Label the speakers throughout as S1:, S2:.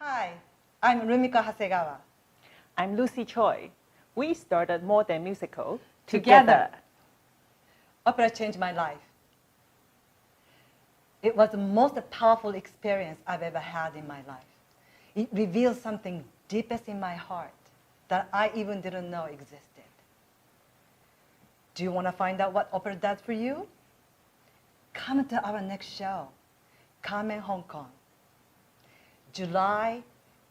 S1: Hi, I'm Rumiko Hasegawa.
S2: I'm Lucy Choi. We started More Than Musical
S1: Together. Opera changed my life. It was the most powerful experience I've ever had in my life. It revealed something deepest in my heart that I even didn't know existed. Do you want to find out what opera does for you? Come to our next show, Carmen Hong Kong, July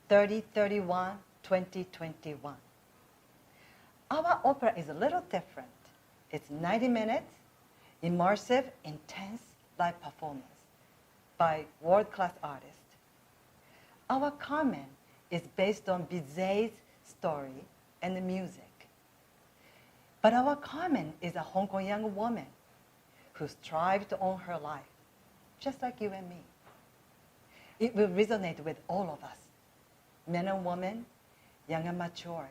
S1: 30, 31, 2021. Our opera is a little different. It's 90 minutes, immersive, intense live performance by world-class artists. Our Carmen is based on Bizet's story and the music. But our Carmen is a Hong Kong young woman who strives to own her life, just like you and me. It will resonate with all of us, men and women, young and matured,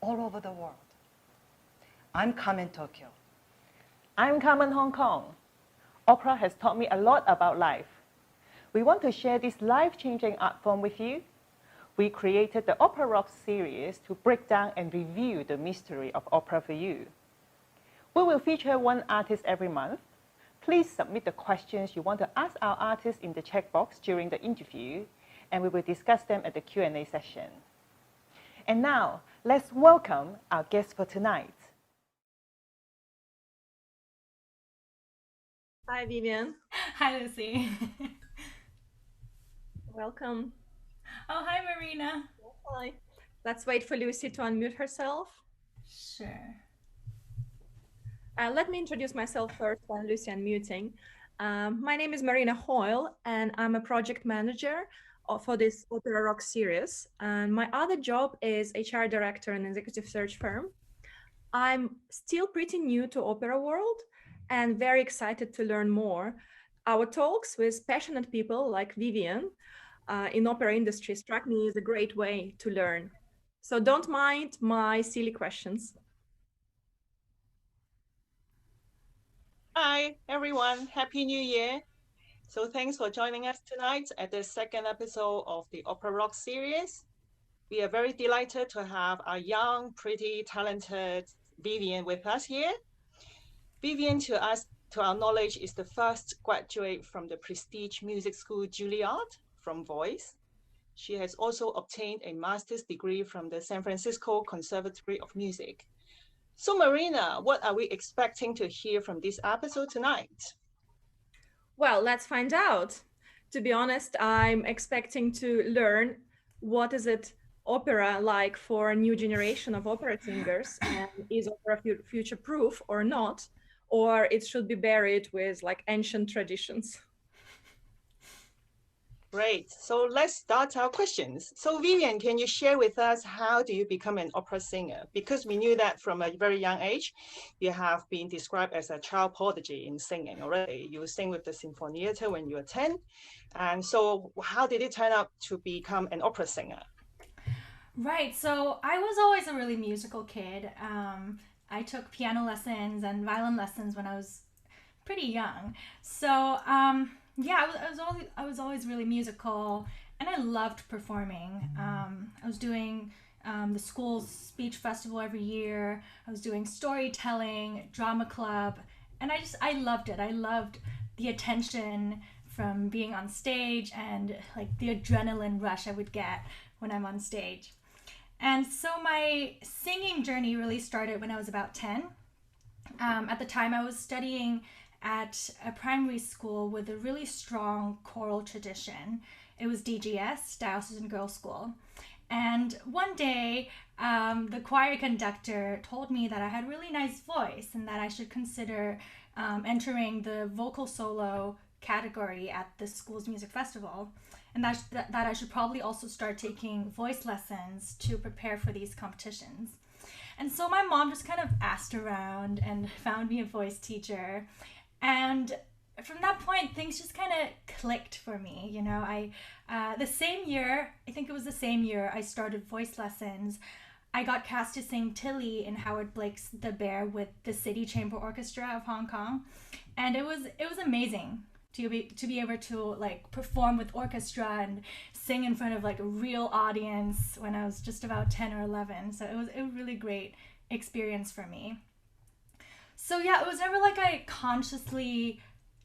S1: all over the world. I'm Carmen Tokyo.
S2: I'm Carmen Hong Kong. Opera has taught me a lot about life. We want to share this life-changing art form with you. We created the Opera Rock series to break down and review the mystery of opera for you. We will feature one artist every month. Please submit the questions you want to ask our artists in the chat box during the interview, and we will discuss them at the Q&A session. And now, let's welcome our guest for tonight.
S3: Hi, Vivian.
S4: Hi, Lucy.
S3: Welcome.
S4: Oh, hi, Marina.
S3: Hi. Let's wait for Lucy to unmute herself.
S4: Sure.
S3: Let me introduce myself first while Lucy unmuting. My name is Marina Hoyle, and I'm a project manager for this Opera Rock series. And my other job is HR director in an executive search firm. I'm still pretty new to opera world and very excited to learn more. Our talks with passionate people like Vivian in opera industry struck me as a great way to learn. So don't mind my silly questions.
S5: Hi, everyone. Happy New Year. So thanks for joining us tonight at the second episode of the Opera Rock series. We are very delighted to have our young, pretty, talented Vivian with us here. Vivian, to our knowledge, is the first graduate from the prestige music school Juilliard from voice. She has also obtained a master's degree from the San Francisco Conservatory of Music. So Marina, what are we expecting to hear from this episode tonight?
S3: Well, let's find out. To be honest, I'm expecting to learn what is it opera like for a new generation of opera singers, and is opera future-proof or not, or it should be buried with like ancient traditions.
S5: Great. So let's start our questions. So Vivian, can you share with us how do you become an opera singer? Because we knew that from a very young age, you have been described as a child prodigy in singing already. You sing with the Sinfonietta when you were 10. And so how did it turn out to become an opera singer?
S4: Right, so I was always a really musical kid. I took piano lessons and violin lessons when I was pretty young. So yeah, I was always really musical, and I loved performing. I was doing the school's speech festival every year. I was doing storytelling, drama club, and I loved it. I loved the attention from being on stage and like the adrenaline rush I would get when I'm on stage. And so my singing journey really started when I was about 10. At the time, I was studying at a primary school with a really strong choral tradition. It was DGS, Diocesan Girls School. And one day, the choir conductor told me that I had a really nice voice and that I should consider entering the vocal solo category at the school's music festival, and that I should probably also start taking voice lessons to prepare for these competitions. And so my mom just kind of asked around and found me a voice teacher. And from that point, things just kind of clicked for me. You know, the same year, I think it was the same year I started voice lessons, I got cast to sing Tilly in Howard Blake's The Bear with the City Chamber Orchestra of Hong Kong. And it was amazing. to be able to like perform with orchestra and sing in front of like a real audience when I was just about 10 or 11. So it was a really great experience for me. So yeah, it was never like I consciously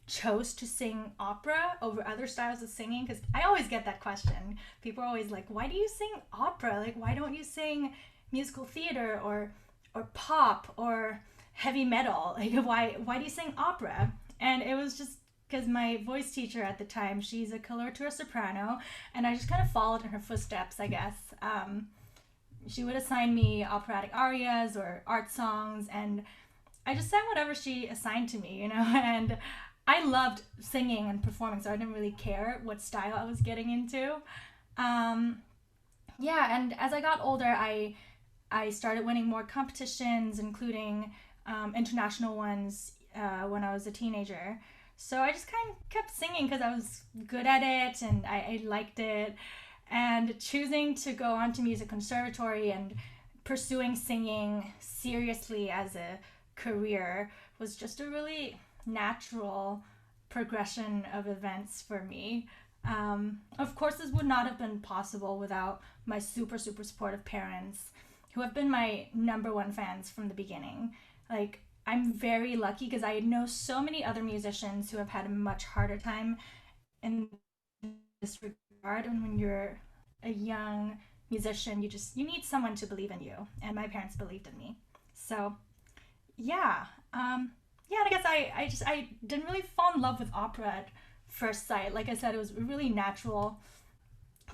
S4: chose to sing opera over other styles of singing, because I always get that question. People are always like, why do you sing opera? Like, why don't you sing musical theater or pop or heavy metal? Like, why do you sing opera? And it was just because my voice teacher at the time, she's a coloratura soprano, and I just kind of followed in her footsteps, I guess. She would assign me operatic arias or art songs, and I just sang whatever she assigned to me, you know, and I loved singing and performing, so I didn't really care what style I was getting into. Yeah, and as I got older, I started winning more competitions, including international ones when I was a teenager. So I just kind of kept singing because I was good at it and I liked it. And choosing to go on to music conservatory and pursuing singing seriously as a career was just a really natural progression of events for me. Of course, this would not have been possible without my super supportive parents, who have been my number one fans from the beginning. Like, I'm very lucky because I know so many other musicians who have had a much harder time in this regard. And when you're a young musician, you need someone to believe in you, and my parents believed in me. So yeah, and I guess I didn't really fall in love with opera at first sight. Like I said, it was a really natural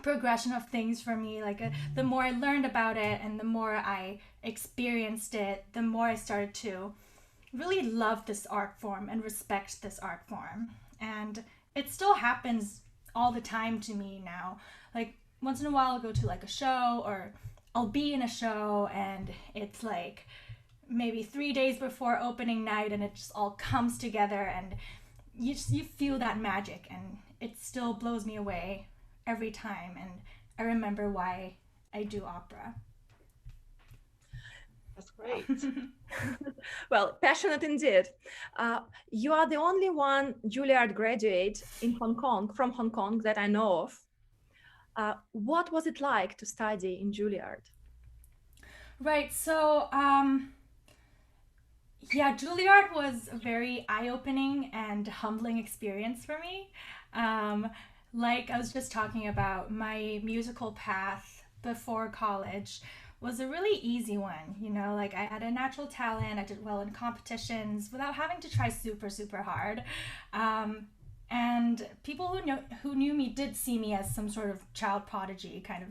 S4: progression of things for me. Like the more I learned about it and the more I experienced it, the more I started to really love this art form and respect this art form. And it still happens all the time to me now. Like once in a while I'll go to like a show, or I'll be in a show and it's like maybe 3 days before opening night and it just all comes together, and you feel that magic, and it still blows me away every time. And I remember why I do opera.
S5: That's great.
S3: Well, passionate indeed. You are the only one Juilliard graduate in Hong Kong, from Hong Kong, that I know of. What was it like to study in Juilliard?
S4: Right, so yeah, Juilliard was a very eye-opening and humbling experience for me. Like I was just talking about, my musical path before college was a really easy one. You know, like I had a natural talent, I did well in competitions without having to try super hard. And people who knew me did see me as some sort of child prodigy kind of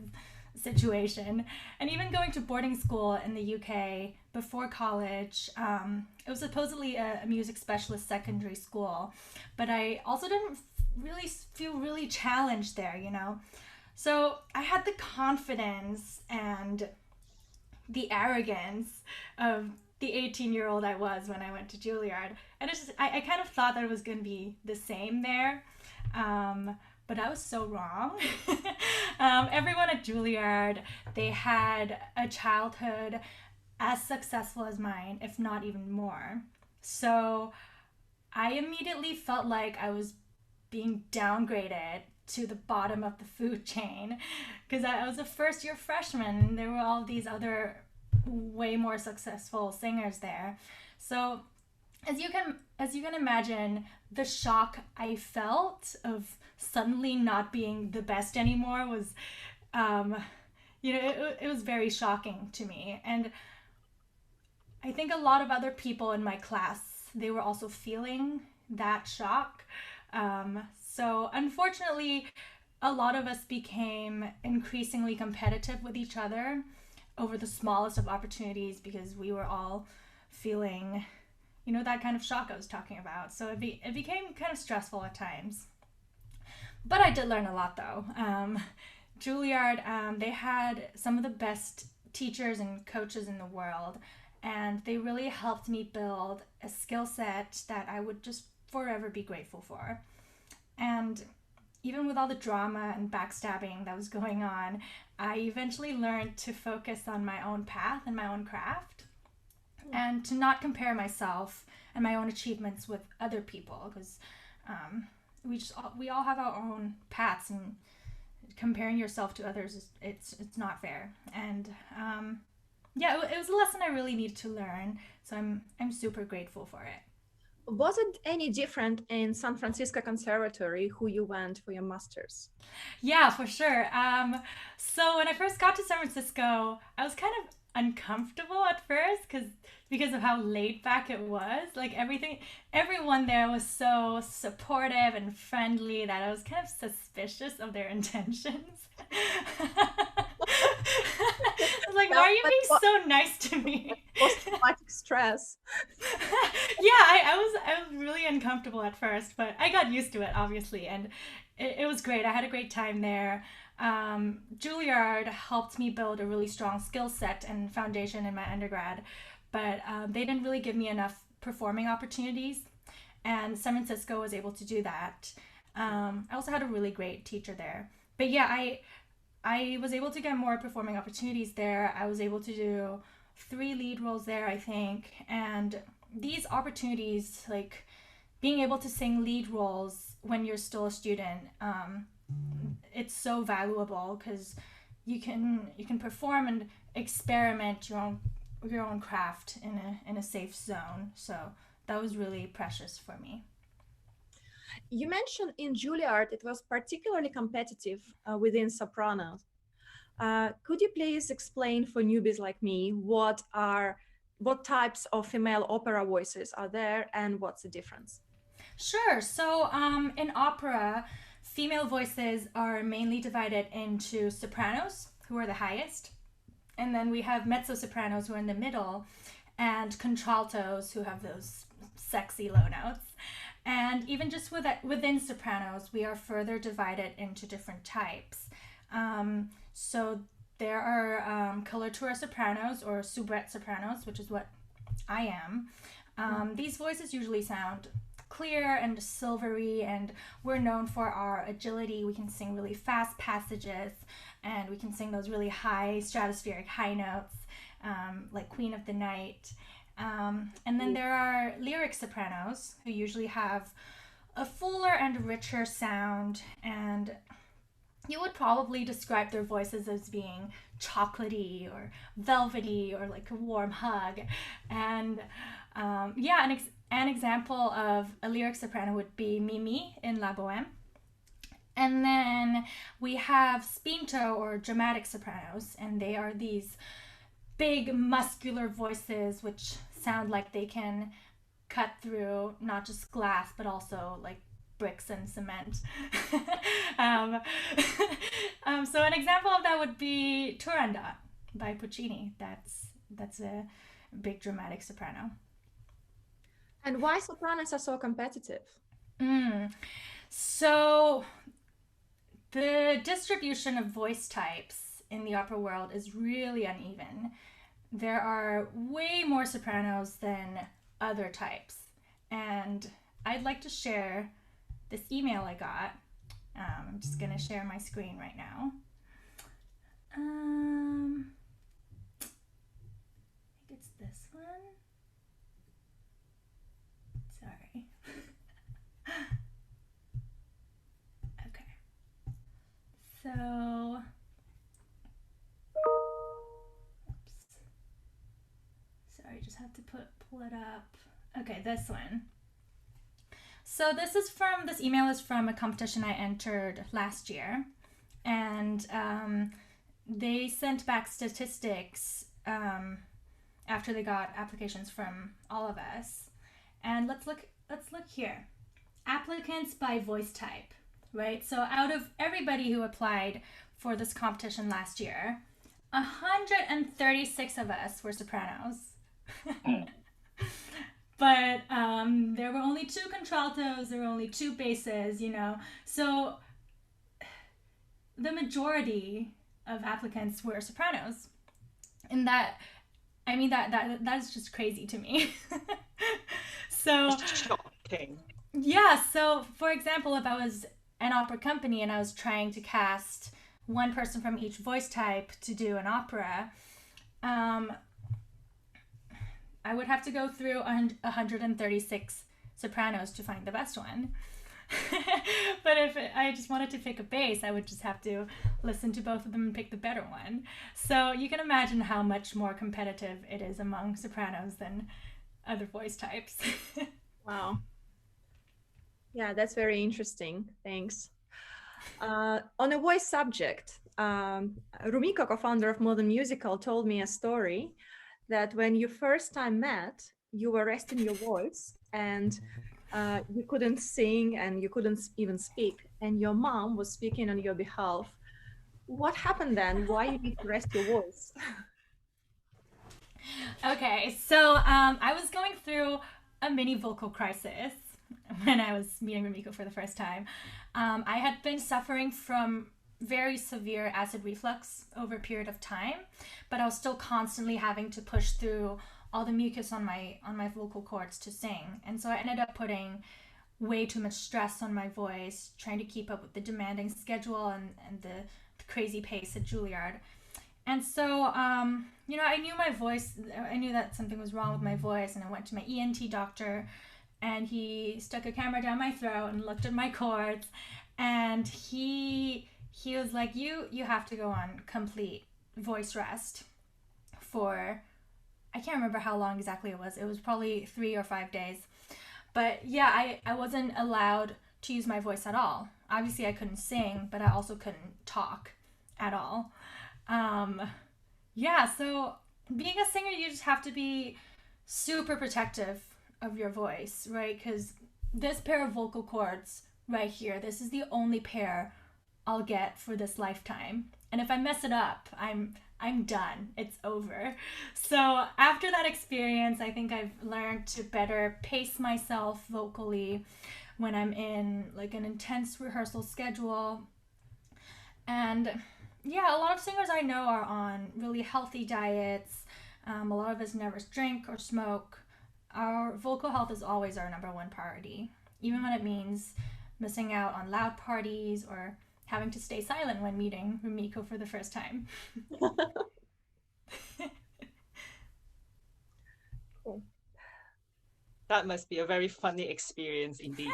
S4: situation. And even going to boarding school in the UK before college, it was supposedly a music specialist secondary school, but I also didn't really feel really challenged there, you know. So I had the confidence and the arrogance of the 18-year-old I was when I went to Juilliard. And it's just, I kind of thought that it was going to be the same there. But I was so wrong. Everyone at Juilliard, they had a childhood as successful as mine, if not even more. So I immediately felt like I was being downgraded to the bottom of the food chain, because I was a first year freshman and there were all these other way more successful singers there. So as you can imagine, the shock I felt of suddenly not being the best anymore was it was very shocking to me. And I think a lot of other people in my class, they were also feeling that shock. So unfortunately, a lot of us became increasingly competitive with each other over the smallest of opportunities, because we were all feeling, you know, that kind of shock I was talking about. So it became kind of stressful at times. But I did learn a lot though. Juilliard, they had some of the best teachers and coaches in the world, and they really helped me build a skill set that I would just forever be grateful for. And even with all the drama and backstabbing that was going on, I eventually learned to focus on my own path and my own craft, and to not compare myself and my own achievements with other people, because we all have our own paths, and comparing yourself to others it's not fair. And yeah, it was a lesson I really needed to learn. So I'm super grateful for it.
S3: Was it any different in San Francisco Conservatory, who you went for your master's?
S4: Yeah, for sure. So when I first got to San Francisco, I was kind of uncomfortable at first because of how laid back it was. Like everyone there was so supportive and friendly that I was kind of suspicious of their intentions. I was like, why are you being so nice to me?
S3: Post-traumatic stress.
S4: Yeah, I was really uncomfortable at first, but I got used to it, obviously, and it was great. I had a great time there. Juilliard helped me build a really strong skill set and foundation in my undergrad, but they didn't really give me enough performing opportunities, and San Francisco was able to do that. I also had a really great teacher there. But yeah, I was able to get more performing opportunities there. I was able to do 3 lead roles there, I think. And these opportunities, like being able to sing lead roles when you're still a student, it's so valuable because you can perform and experiment your own craft in a safe zone. So that was really precious for me.
S3: You mentioned in Juilliard it was particularly competitive within sopranos. Could you please explain for newbies like me what types of female opera voices are there and what's the difference?
S4: Sure. So in opera, female voices are mainly divided into sopranos, who are the highest, and then we have mezzo-sopranos, who are in the middle, and contraltos, who have those sexy low notes. And even just within sopranos, we are further divided into different types. So there are coloratura sopranos or soubrette sopranos, which is what I am. These voices usually sound clear and silvery, and we're known for our agility. We can sing really fast passages, and we can sing those really high stratospheric high notes, like Queen of the Night. And then there are lyric sopranos, who usually have a fuller and richer sound, and you would probably describe their voices as being chocolatey or velvety or like a warm hug. And yeah, an example of a lyric soprano would be Mimi in La Boheme. And then we have spinto or dramatic sopranos, and they are these big muscular voices which sound like they can cut through not just glass but also like bricks and cement. So an example of that would be Turandot by Puccini. That's a big dramatic soprano.
S3: And why sopranos are so competitive?
S4: So the distribution of voice types in the opera world is really uneven. There are way more sopranos than other types. And I'd like to share this email I got. I'm just going to share my screen right now. I think it's this one. Sorry. Okay. So, oops. Sorry, just have to pull it up. Okay, this one. So this email is from a competition I entered last year, and they sent back statistics after they got applications from all of us. And let's look here. Applicants by voice type, right? So out of everybody who applied for this competition last year, 136 of us were sopranos. But there were only 2 contraltos, there were only 2 basses, So the majority of applicants were sopranos. And that's just crazy to me. So
S5: shocking.
S4: Yeah, so for example, if I was an opera company and I was trying to cast one person from each voice type to do an opera, I would have to go through 136 sopranos to find the best one. But if I just wanted to pick a bass, I would just have to listen to both of them and pick the better one. So you can imagine how much more competitive it is among sopranos than other voice types.
S3: Wow. Yeah, that's very interesting. Thanks. On a voice subject, Rumiko, co-founder of Modern Musical, told me a story that when you first time met, you were resting your voice and you couldn't sing and you couldn't even speak, and your mom was speaking on your behalf. What happened then? Why you need to rest your voice?
S4: Okay, so I was going through a mini vocal crisis when I was meeting Rumiko for the first time. I had been suffering from very severe acid reflux over a period of time, but I was still constantly having to push through all the mucus on my vocal cords to sing. And so I ended up putting way too much stress on my voice, trying to keep up with the demanding schedule and the crazy pace at Juilliard. And so, you know, I knew my voice, I knew that something was wrong with my voice, and I went to my ENT doctor, and he stuck a camera down my throat and looked at my cords, and he was like, you have to go on complete voice rest for, I can't remember how long exactly it was probably 3 or 5 days. But yeah, I wasn't allowed to use my voice at all. Obviously I couldn't sing, but I also couldn't talk at all. Yeah, so being a singer, you just have to be super protective of your voice, right? Because this pair of vocal cords right here, this is the only pair I'll get for this lifetime. And if I mess it up, I'm done. It's over. So after that experience, I think I've learned to better pace myself vocally when I'm in like an intense rehearsal schedule. And yeah, a lot of singers I know are on really healthy diets. A lot of us never drink or smoke. Our vocal health is always our number one priority, even when it means missing out on loud parties or having to stay silent when meeting Rumiko for the first time.
S3: Cool.
S5: That must be a very funny experience indeed.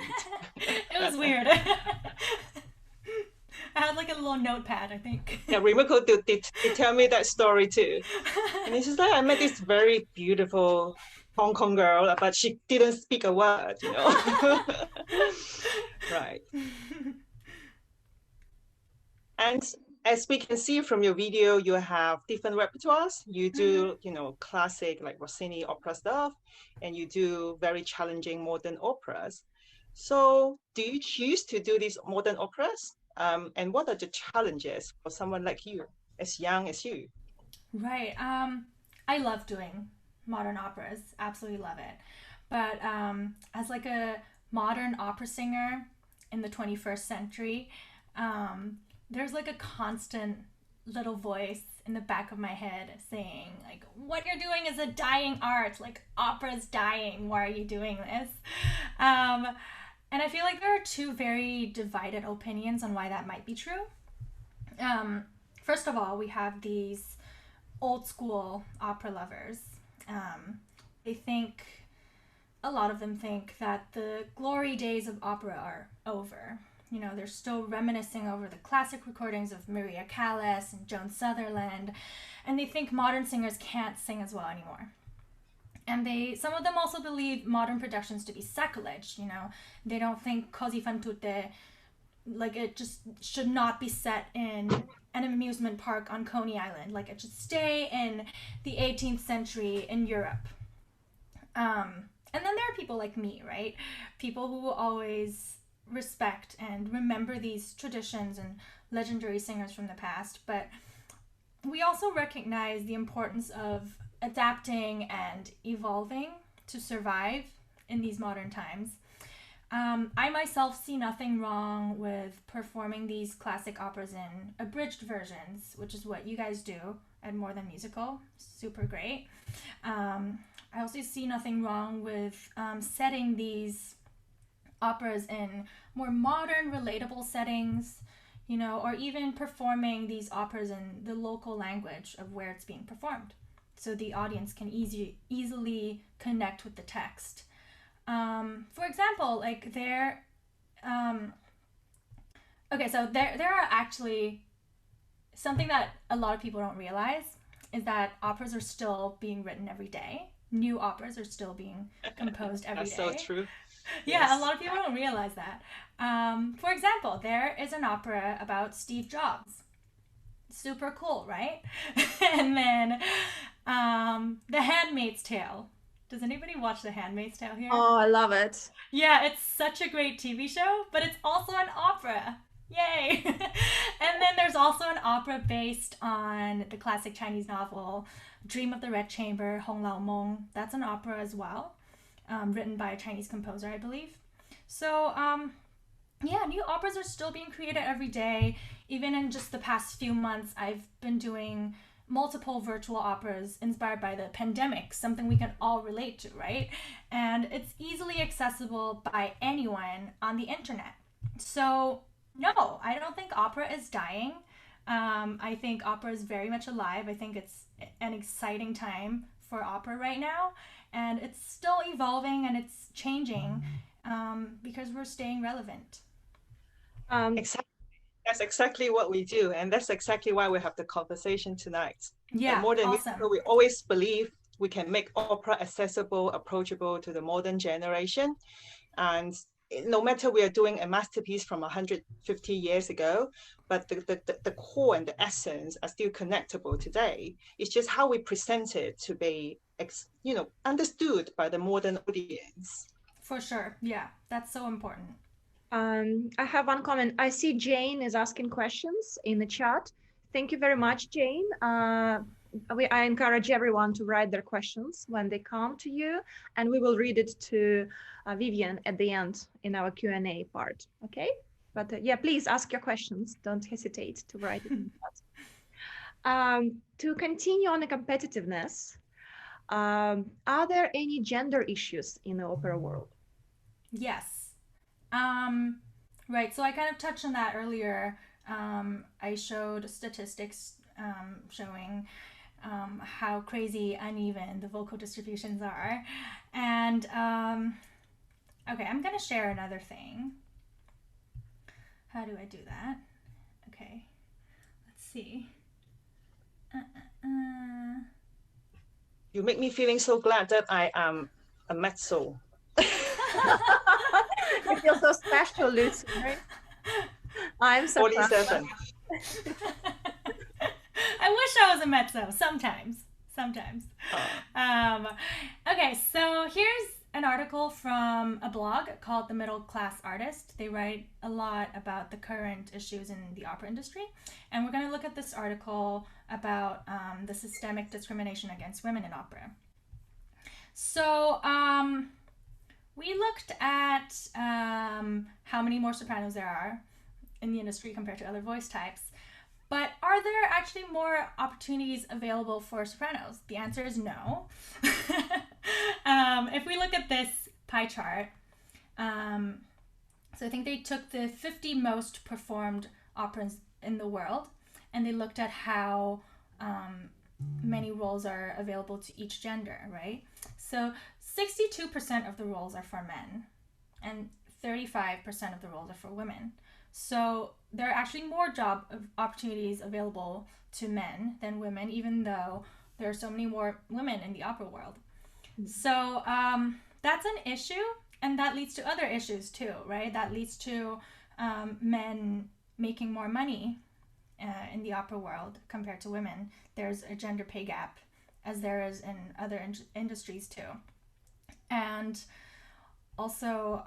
S4: It was weird. I had like a little notepad, I think.
S5: Yeah, Rumiko did tell me that story too. And it's just like, I met this very beautiful Hong Kong girl, but she didn't speak a word, you know. Right. And as we can see from your video, you have different repertoires. You do, you know, classic like Rossini opera stuff, and you do very challenging modern operas. So do you choose to do these modern operas? And what are the challenges for someone like you, as young as you?
S4: Right. I love doing modern operas. Absolutely love it. But as like a modern opera singer in the 21st century, there's like a constant little voice in the back of my head saying like, what you're doing is a dying art, like opera's dying, why are you doing this? And I feel like there are two very divided opinions on why that might be true. First of all, we have these old school opera lovers. They think, a lot of them think that the glory days of opera are over. You know, they're still reminiscing over the classic recordings of Maria Callas and Joan Sutherland, and they think modern singers can't sing as well anymore. And some of them also believe modern productions to be sacrilege, you know. They don't think Così fan tutte, like it just should not be set in an amusement park on Coney Island. Like it should stay in the 18th century in Europe. And then there are people like me, right? People who will always respect and remember these traditions and legendary singers from the past, but we also recognize the importance of adapting and evolving to survive in these modern times. I myself see nothing wrong with performing these classic operas in abridged versions, which is what you guys do at More Than Musical. Super great. I also see nothing wrong with setting these operas in more modern, relatable settings, you know, or even performing these operas in the local language of where it's being performed, so the audience can easily connect with the text. For example, like Okay, so there are actually something that a lot of people don't realize is that operas are still being written every day. New operas are still being composed every day.
S5: That's so true.
S4: Yeah,
S5: Yes.
S4: a lot of people don't realize that. For example, there is an opera about Steve Jobs. Super cool, right? And then The Handmaid's Tale. Does anybody watch The Handmaid's Tale here?
S3: Oh, I love it.
S4: Yeah, it's such a great TV show, but it's also an opera. Yay! And then there's also an opera based on the classic Chinese novel Dream of the Red Chamber, Hong Lao Mong. That's an opera as well, written by a Chinese composer, I believe. So, yeah, new operas are still being created every day. Even in just the past few months, I've been doing multiple virtual operas inspired by the pandemic, something we can all relate to, right? And it's easily accessible by anyone on the internet. So, no, I don't think opera is dying. I think opera is very much alive. I think it's an exciting time for opera right now. And it's still evolving and it's changing because we're staying relevant.
S5: Exactly. That's exactly what we do. And that's exactly why we have the conversation tonight.
S4: Yeah,
S5: At Modern
S4: awesome.
S5: Musical, we always believe we can make opera accessible, approachable to the modern generation. And no matter we are doing a masterpiece from 150 years ago, but the core and the essence are still connectable today. It's just how we present it to be, understood by the modern audience.
S4: For sure. Yeah, that's so important.
S3: I have one comment. I see Jane is asking questions in the chat. Thank you very much, Jane. I encourage everyone to write their questions when they come to you, and we will read it to Vivian at the end in our Q&A part, okay? But yeah, please ask your questions. Don't hesitate to write it in the chat. To continue on the competitiveness, are there any gender issues in the opera world?
S4: Yes. Right, so I kind of touched on that earlier. I showed statistics showing how crazy uneven the vocal distributions are. And okay, I'm going to share another thing. How do I do that? Okay, let's see.
S5: You make me feeling so glad that I am a mezzo.
S3: You feel so special, Lucy, right? I'm so
S5: 47.
S4: I wish I was a mezzo sometimes. Okay, so here's an article from a blog called The Middle Class Artist. They write a lot about the current issues in the opera industry. And we're going to look at this article about the systemic discrimination against women in opera. So, we looked at how many more sopranos there are in the industry compared to other voice types. But are there actually more opportunities available for sopranos? The answer is no. If we look at this pie chart, so I think they took the 50 most performed operas in the world, and they looked at how many roles are available to each gender, right? So 62% of the roles are for men, and 35% of the roles are for women. So there are actually more job opportunities available to men than women, even though there are so many more women in the opera world. So that's an issue, and that leads to other issues too, right? That leads to men making more money in the opera world compared to women. There's a gender pay gap, as there is in other industries too. And also,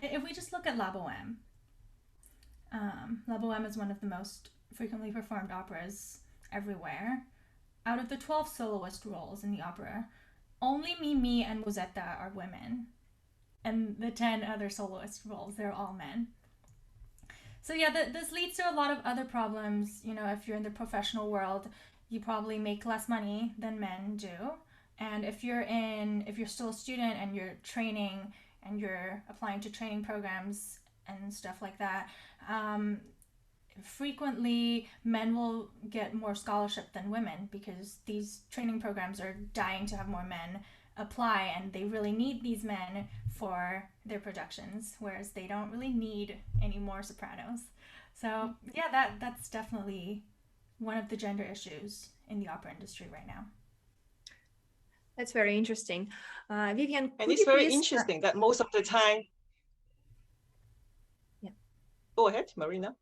S4: if we just look at La Boheme, La Boheme is one of the most frequently performed operas everywhere. Out of the 12 soloist roles in the opera, only Mimi and Musetta are women. And the 10 other soloist roles, they're all men. So yeah, this leads to a lot of other problems. You know, if you're in the professional world, you probably make less money than men do. And if you're still a student and you're training and you're applying to training programs and stuff like that, frequently men will get more scholarship than women because these training programs are dying to have more men apply, and they really need these men for their productions, whereas they don't really need any more sopranos. So yeah, that's definitely one of the gender issues in the opera industry right now.
S3: That's very interesting. Vivian,
S5: and it's very interesting that most of the time.
S3: Yeah.
S5: Go ahead, Marina.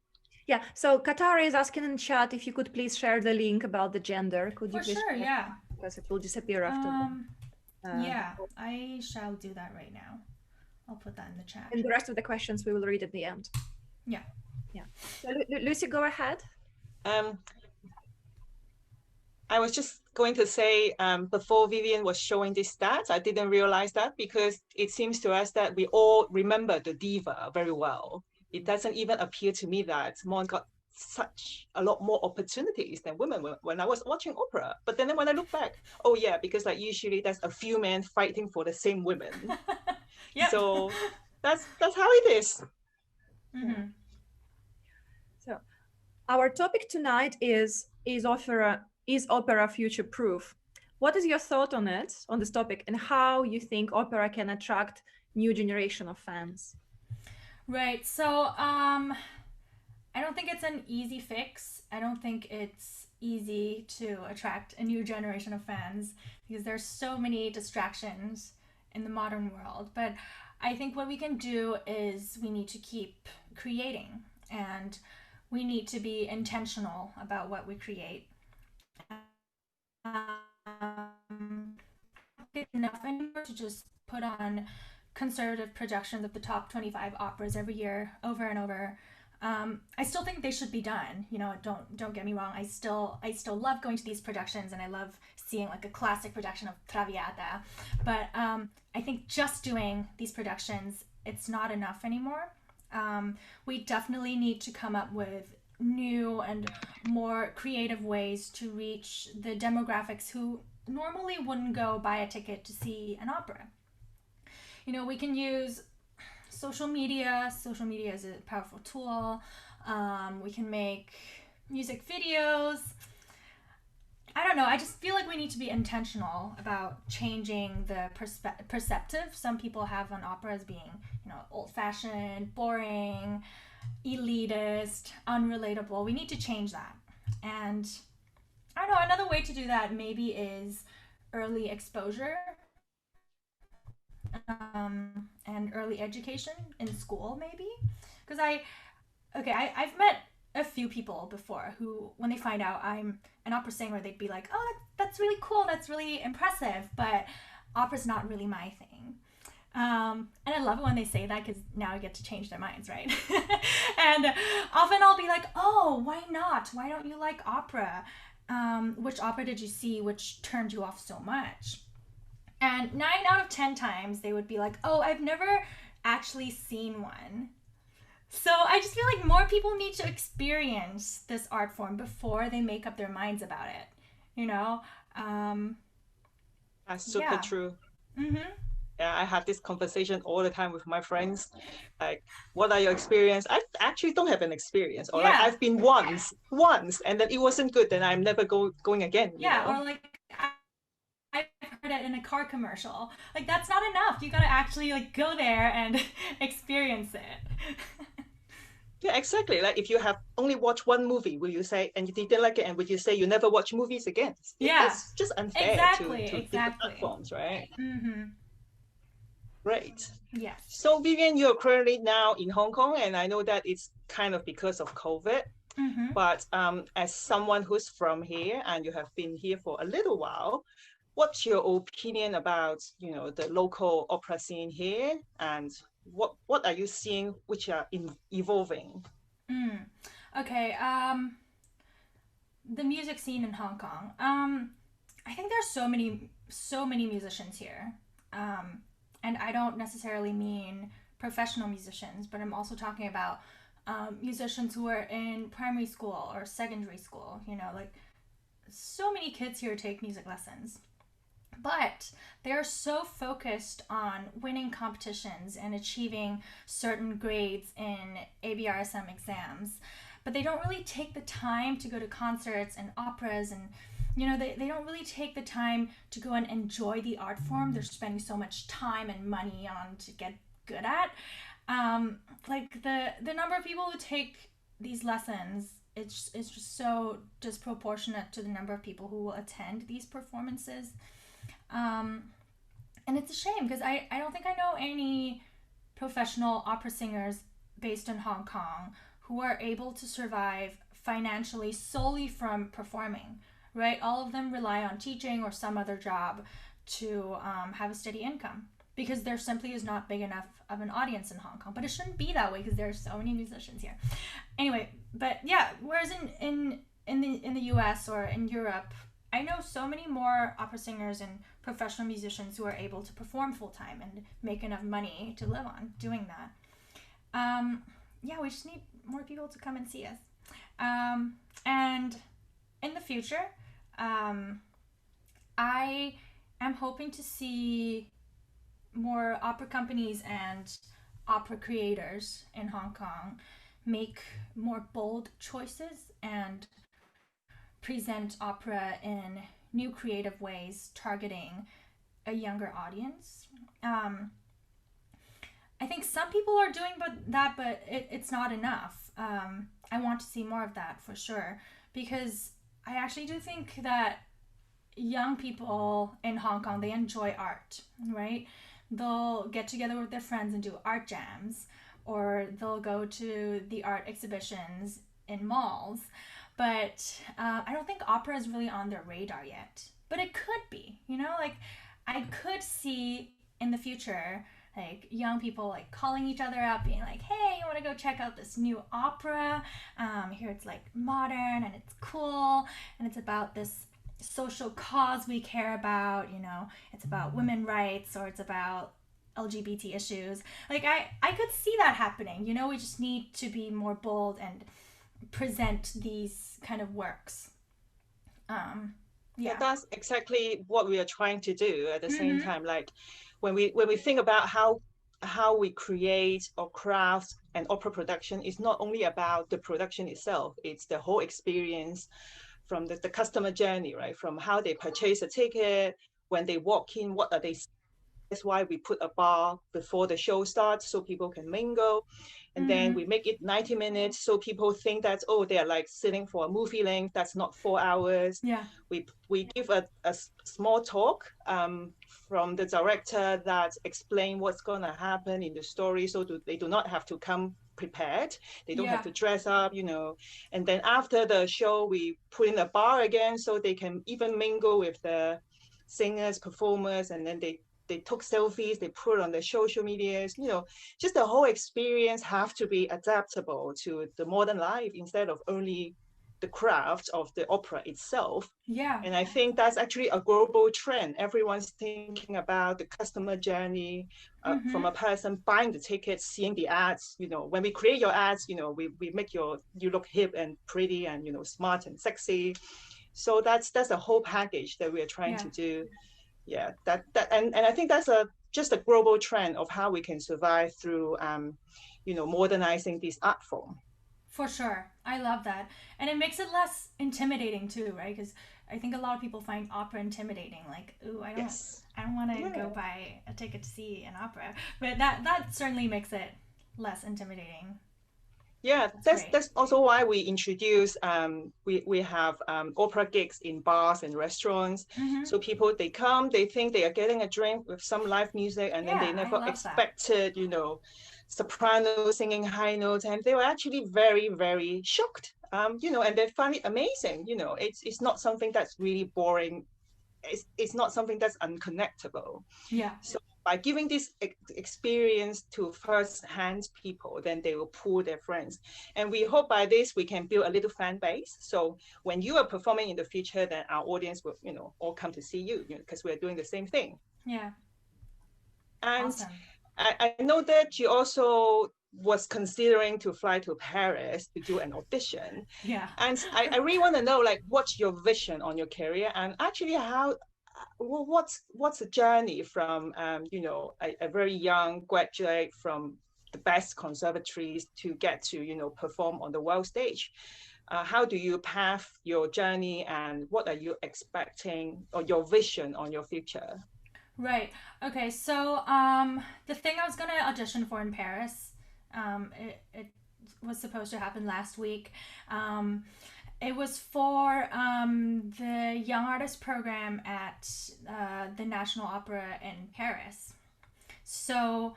S3: Yeah, so Qatar is asking in chat if you could please share the link about the gender. Could you
S4: For
S3: please
S4: sure,
S3: share?
S4: yeah.
S3: Because it will disappear after.
S4: Yeah, I shall do that right now. I'll put that in the chat.
S3: And the rest of the questions we will read at the end.
S4: Yeah.
S3: Yeah. So Lucy, go ahead.
S5: I was just going to say, before Vivian was showing these stats, I didn't realize that, because it seems to us that we all remember the diva very well. It doesn't even appear to me that men got such a lot more opportunities than women when I was watching opera. But then when I look back, oh yeah, because like usually there's a few men fighting for the same women.
S4: Yep.
S5: So that's how it is.
S4: Mm-hmm.
S3: So our topic tonight is opera future-proof? What is your thought on it, on this topic, and how you think opera can attract new generation of fans?
S4: Right. So I don't think it's an easy fix. I don't think it's easy to attract a new generation of fans because there's so many distractions in the modern world. But I think what we can do is we need to keep creating, and we need to be intentional about what we create. Enough anymore to just put on conservative productions of the top 25 operas every year over and over. I still think they should be done. You know, don't get me wrong. I still love going to these productions, and I love seeing like a classic production of Traviata. But I think just doing these productions, it's not enough anymore. We definitely need to come up with new and more creative ways to reach the demographics who normally wouldn't go buy a ticket to see an opera. You know, we can use social media. Social media is a powerful tool. We can make music videos. I don't know. I just feel like we need to be intentional about changing the perceptive some people have on opera as being, you know, old-fashioned, boring, elitist, unrelatable. We need to change that. And I don't know, another way to do that maybe is early exposure and early education in school, maybe. Because I've met a few people before who, when they find out I'm an opera singer, they'd be like, oh, that's really cool, that's really impressive, but opera's not really my thing. And I love it when they say that, because now I get to change their minds, right? And often I'll be like, oh, why not? Why don't you like opera? Which opera did you see which turned you off so much? And 9 out of 10 times they would be like, oh, I've never actually seen one. So I just feel like more people need to experience this art form before they make up their minds about it, you know?
S5: That's super true.
S4: Mm-hmm.
S5: Yeah, I have this conversation all the time with my friends. Like, what are your experience? I actually don't have an experience. Or like, I've been once, and then it wasn't good, then I'm never going again.
S4: Yeah,
S5: you know?
S4: or like, I've heard it in a car commercial. Like, that's not enough. You gotta actually like go there and experience it.
S5: Yeah, exactly. Like, if you have only watched one movie, will you say, and you didn't like it, and would you say you never watch movies again? It's just unfair to different platforms, right?
S4: Mm-hmm.
S5: Great.
S4: Yes.
S5: So Vivian, you're currently now in Hong Kong, and I know that it's kind of because of COVID.
S4: Mm-hmm.
S5: But as someone who's from here and you have been here for a little while, what's your opinion about, you know, the local opera scene here, and what are you seeing which are evolving?
S4: Okay. The music scene in Hong Kong. I think there's so many musicians here. And I don't necessarily mean professional musicians, but I'm also talking about musicians who are in primary school or secondary school. You know, like, so many kids here take music lessons. But they're so focused on winning competitions and achieving certain grades in ABRSM exams. But they don't really take the time to go to concerts and operas and, they don't really take the time to go and enjoy the art form they're spending so much time and money on to get good at. Like the number of people who take these lessons, it's just so disproportionate to the number of people who will attend these performances. And it's a shame because I don't think I know any professional opera singers based in Hong Kong who are able to survive financially solely from performing, right? All of them rely on teaching or some other job to have a steady income because there simply is not big enough of an audience in Hong Kong. But it shouldn't be that way because there are so many musicians here. Anyway, but yeah, whereas in the US or in Europe, I know so many more opera singers and professional musicians who are able to perform full time and make enough money to live on doing that. Yeah, we just need more people to come and see us. And in the future, I am hoping to see more opera companies and opera creators in Hong Kong make more bold choices and present opera in new creative ways targeting a younger audience. I think some people are doing that, but it's not enough. I want to see more of that for sure, because I actually do think that young people in Hong Kong, they enjoy art, right? They'll get together with their friends and do art jams, or they'll go to the art exhibitions in malls. But I don't think opera is really on their radar yet. But it could be, like I could see in the future like young people like calling each other up being like, hey, you want to go check out this new opera? Here it's like modern and it's cool and it's about this social cause we care about, it's about women rights or it's about LGBT issues. Like I could see that happening, we just need to be more bold and present these kind of works. Yeah,
S5: that's exactly what we are trying to do at the same time. Like when we think about how we create or craft an opera production, it's not only about the production itself, it's the whole experience from the customer journey, right? From how they purchase a ticket, when they walk in, what are they. That's why we put a bar before the show starts so people can mingle. And then we make it 90 minutes so people think that, oh, they're like sitting for a movie length. That's not 4 hours.
S4: Yeah.
S5: We give a small talk from the director that explain what's going to happen in the story so they do not have to come prepared. They don't have to dress up, And then after the show, we put in a bar again so they can even mingle with the singers, performers, and then they took selfies, they put on their social medias, just the whole experience have to be adaptable to the modern life instead of only the craft of the opera itself.
S4: Yeah.
S5: And I think that's actually a global trend. Everyone's thinking about the customer journey from a person buying the tickets, seeing the ads. When we create your ads, we make you look hip and pretty and, smart and sexy. So that's the whole package that we are trying to do. Yeah, and I think that's just a global trend of how we can survive through, modernizing this art form.
S4: For sure. I love that. And it makes it less intimidating too, right? Because I think a lot of people find opera intimidating. Like, ooh, I don't want to go buy a ticket to see an opera. But that certainly makes it less intimidating.
S5: Yeah, that's also why we introduce we have opera gigs in bars and restaurants. So people, they come, they think they are getting a drink with some live music, and then they never expected, soprano singing high notes, and they were actually very, very shocked. And they find it amazing. It's not something that's really boring. It's not something that's unconnectable.
S4: Yeah.
S5: So by giving this experience to first-hand people, then they will pull their friends. And we hope by this, we can build a little fan base. So when you are performing in the future, then our audience will, all come to see you, because we're doing the same thing.
S4: Yeah.
S5: And
S4: awesome.
S5: I know that you also was considering to fly to Paris to do an audition.
S4: Yeah.
S5: And I really want to know, like, what's your vision on your career, and actually what's the journey from a very young graduate from the best conservatories to get to perform on the world stage. how do you path your journey, and what are you expecting, or your vision on your future?
S4: Right. Okay. So the thing I was gonna audition for in Paris, it was supposed to happen last week. Um, it was for the Young Artist program at the National Opera in Paris. So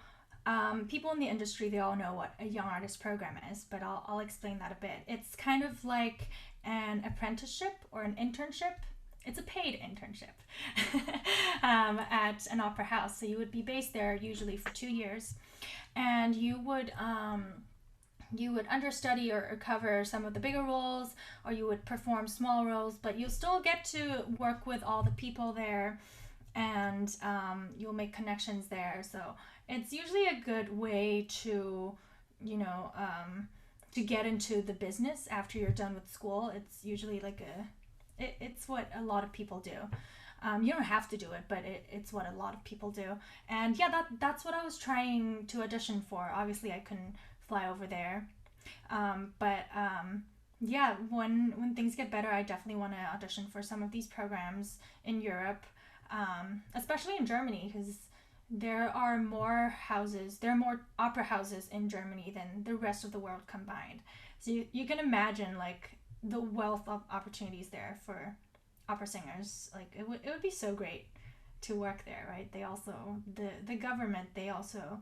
S4: people in the industry, they all know what a Young Artist program is, but I'll explain that a bit. It's kind of like an apprenticeship or an internship. It's a paid internship at an opera house. So you would be based there usually for 2 years, and you would understudy or cover some of the bigger roles, or you would perform small roles, but you'll still get to work with all the people there, and you'll make connections there. So it's usually a good way to, you know, to get into the business after you're done with school. It's usually like it's what a lot of people do. You don't have to do it, but it's what a lot of people do. And yeah, that's what I was trying to audition for. Obviously, I couldn't fly over there. Yeah, when things get better, I definitely want to audition for some of these programs in Europe, especially in Germany, because there are more opera houses in Germany than the rest of the world combined. So you can imagine like the wealth of opportunities there for opera singers. Like it would be so great to work there, right? They also the government, they also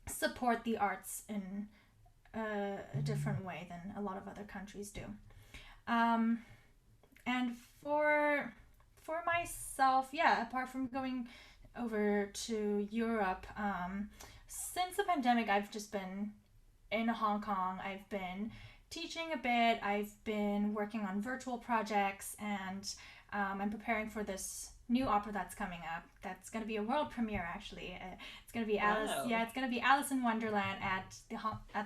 S4: support the arts in a different way than a lot of other countries do. And for myself, yeah, apart from going over to Europe, since the pandemic, I've just been in Hong Kong. I've been teaching a bit. I've been working on virtual projects, and I'm preparing for this new opera that's coming up. That's going to be a world premiere, actually. It's going to be Alice.
S5: Wow.
S4: Yeah, it's going to be Alice in Wonderland at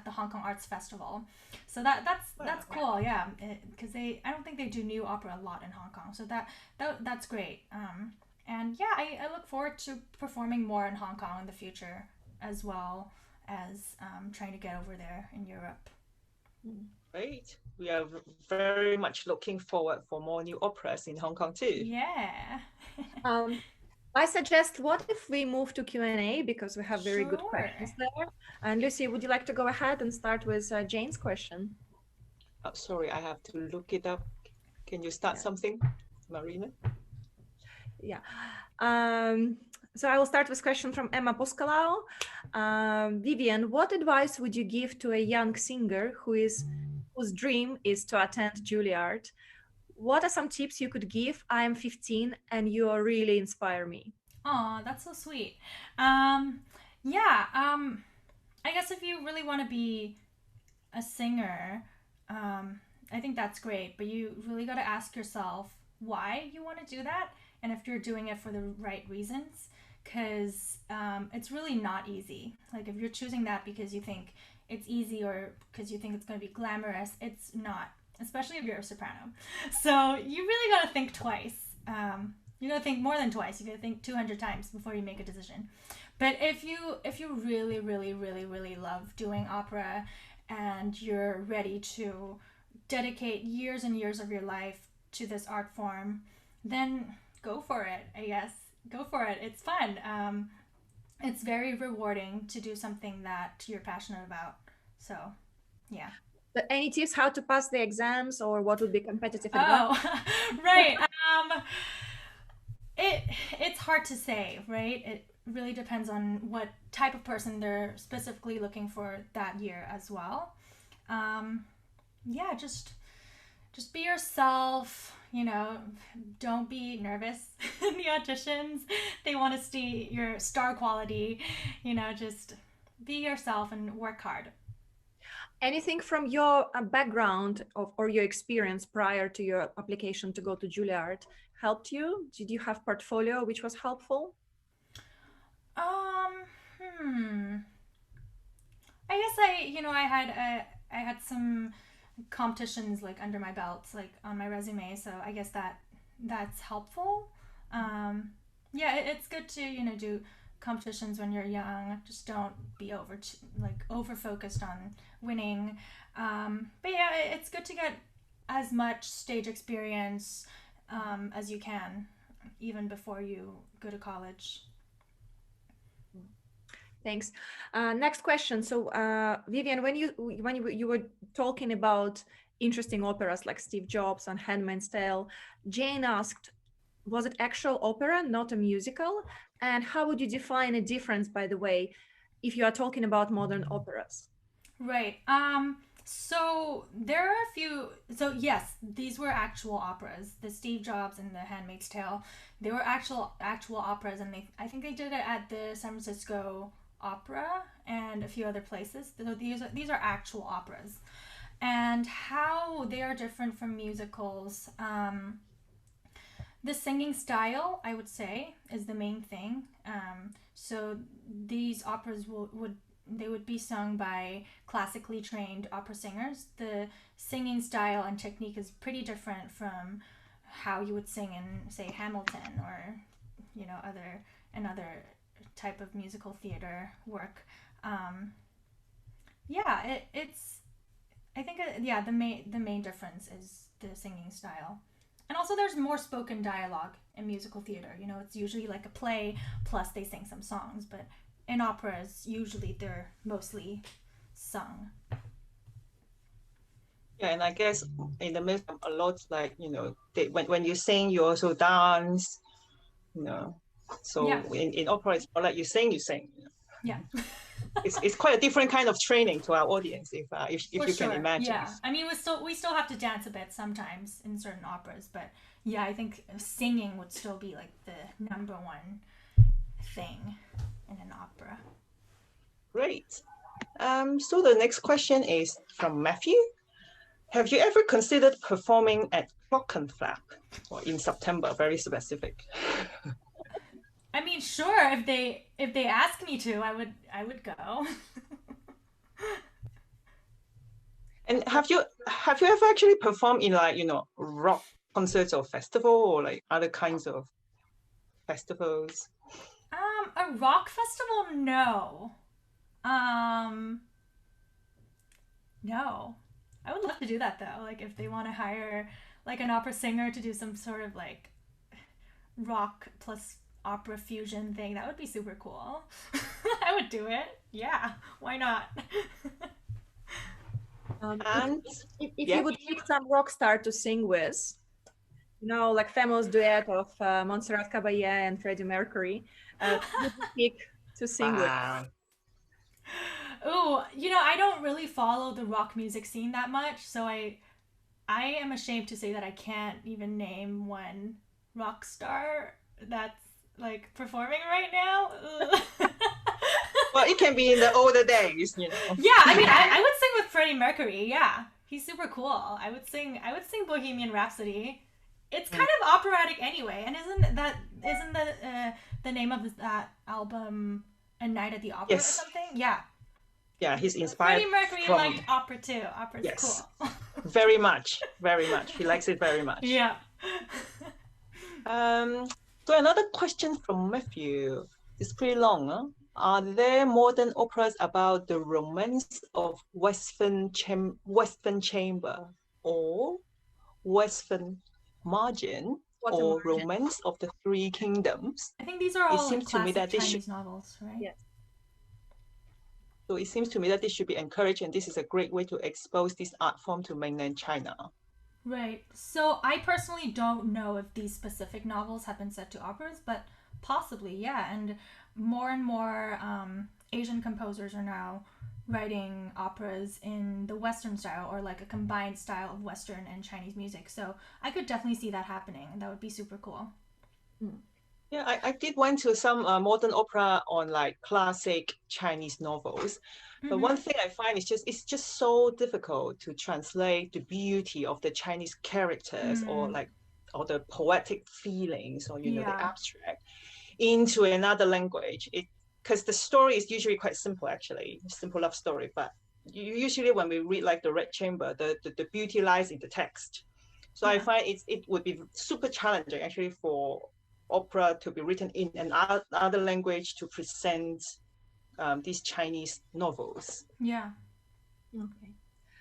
S4: the Hong Kong Arts Festival. So that's cool. Yeah, because I don't think they do new opera a lot in Hong Kong. So that's great. And yeah, I look forward to performing more in Hong Kong in the future, as well as trying to get over there in Europe.
S5: Great. We are very much looking forward for more new operas in Hong Kong too.
S4: Yeah.
S3: I suggest, what if we move to Q&A, because we have very good
S4: Sure.
S3: questions there. And Lucy, would you like to go ahead and start with Jane's question?
S5: Oh, sorry, I have to look it up. Can you start something, Marina?
S3: Yeah. So I will start with a question from Emma Poscalau. Vivian, what advice would you give to a young singer whose dream is to attend Juilliard? What are some tips you could give? I am 15 and you really inspire me.
S4: Oh, that's so sweet. I guess if you really want to be a singer, I think that's great, but you really got to ask yourself why you want to do that, and if you're doing it for the right reasons, because it's really not easy. Like if you're choosing that because you think it's easy or because you think it's going to be glamorous, it's not, especially if you're a soprano. So you really got to think twice. You got to think more than twice. You got to think 200 times before you make a decision. But if you really, really, really, really love doing opera, and you're ready to dedicate years and years of your life to this art form, then go for it, I guess. Go for it. It's fun. It's very rewarding to do something that you're passionate about. So, yeah.
S3: But any tips how to pass the exams, or what would be competitive advice?
S4: Oh, right. It's hard to say, right? It really depends on what type of person they're specifically looking for that year as well. Yeah, just be yourself, you know, don't be nervous in the auditions. They want to see your star quality, you know, just be yourself and work hard.
S3: Anything from your background or your experience prior to your application to go to Juilliard helped you? Did you have portfolio which was helpful?
S4: I guess I had some competitions like under my belt, like on my resume, so I guess that's helpful. Yeah, it's good to, you know, do competitions when you're young. Just don't be over focused on winning. But yeah, it's good to get as much stage experience as you can, even before you go to college.
S3: Thanks. Next question. So, Vivian, when you were talking about interesting operas like Steve Jobs and Handmaid's Tale, Jane asked, was it actual opera, not a musical? And how would you define a difference, by the way, if you are talking about modern operas?
S4: Right. So there are a few. So yes, these were actual operas. The Steve Jobs and the Handmaid's Tale. They were actual operas, and I think they did it at the San Francisco Opera and a few other places. So these are actual operas, and how they are different from musicals. The singing style, I would say, is the main thing. So these operas would be sung by classically trained opera singers. The singing style and technique is pretty different from how you would sing in, say, Hamilton or, another type of musical theater work. The main difference is the singing style. And also there's more spoken dialogue in musical theater. It's usually like a play plus they sing some songs, but in operas, usually they're mostly sung.
S5: Yeah, and I guess in the myth, a lot when you sing, you also dance, So
S4: yeah.
S5: in opera, it's more like you sing.
S4: Yeah.
S5: It's quite a different kind of training to our audience, if you can imagine.
S4: Yeah, I mean, we still have to dance a bit sometimes in certain operas, but yeah, I think singing would still be like the number one thing in an opera.
S5: Great. So the next question is from Matthew. Have you ever considered performing at Clockenflap or in September? Very specific.
S4: I mean, sure. If they ask me to, I would go.
S5: And have you ever actually performed in rock concerts or festival or like other kinds of festivals?
S4: A rock festival? No. No. I would love to do that though. Like if they want to hire like an opera singer to do some sort of like rock plus opera fusion thing, that would be super cool. I would do it. Yeah, why not?
S3: If you would pick some rock star to sing with, like famous duet of Montserrat Caballé and Freddie Mercury, who would you pick to sing with?
S4: Ooh, I don't really follow the rock music scene that much, so I am ashamed to say that I can't even name one rock star that's like performing right now.
S5: Well, it can be in the older days,
S4: Yeah, I mean, I would sing with Freddie Mercury. Yeah, he's super cool. I would sing Bohemian Rhapsody. It's kind of operatic anyway, and isn't the name of that album A Night at the Opera or something? Yeah.
S5: Yeah, he's inspired.
S4: Freddie Mercury liked opera too. Opera's cool.
S5: Very much. He likes it very much.
S4: Yeah.
S5: So another question from Matthew. It's pretty long. Huh? Are there modern operas about the romance of Western Chamber or Western Margin or Romance of the Three Kingdoms?
S4: I think these are all classic Chinese novels, right?
S3: Yes.
S5: So it seems to me that this should be encouraged, and this is a great way to expose this art form to mainland China.
S4: Right. So I personally don't know if these specific novels have been set to operas, but possibly, yeah. And more Asian composers are now writing operas in the Western style, or like a combined style of Western and Chinese music. So I could definitely see that happening, and that would be super cool.
S5: Yeah, I did went to some modern opera on like classic Chinese novels. But one thing I find is it's just so difficult to translate the beauty of the Chinese characters or the poetic feelings or the abstract into another language. Because the story is usually quite simple, actually, a simple love story. But usually when we read like The Red Chamber, the beauty lies in the text. So I find it would be super challenging actually for opera to be written in another language to present these Chinese novels.
S4: Yeah.
S3: Okay.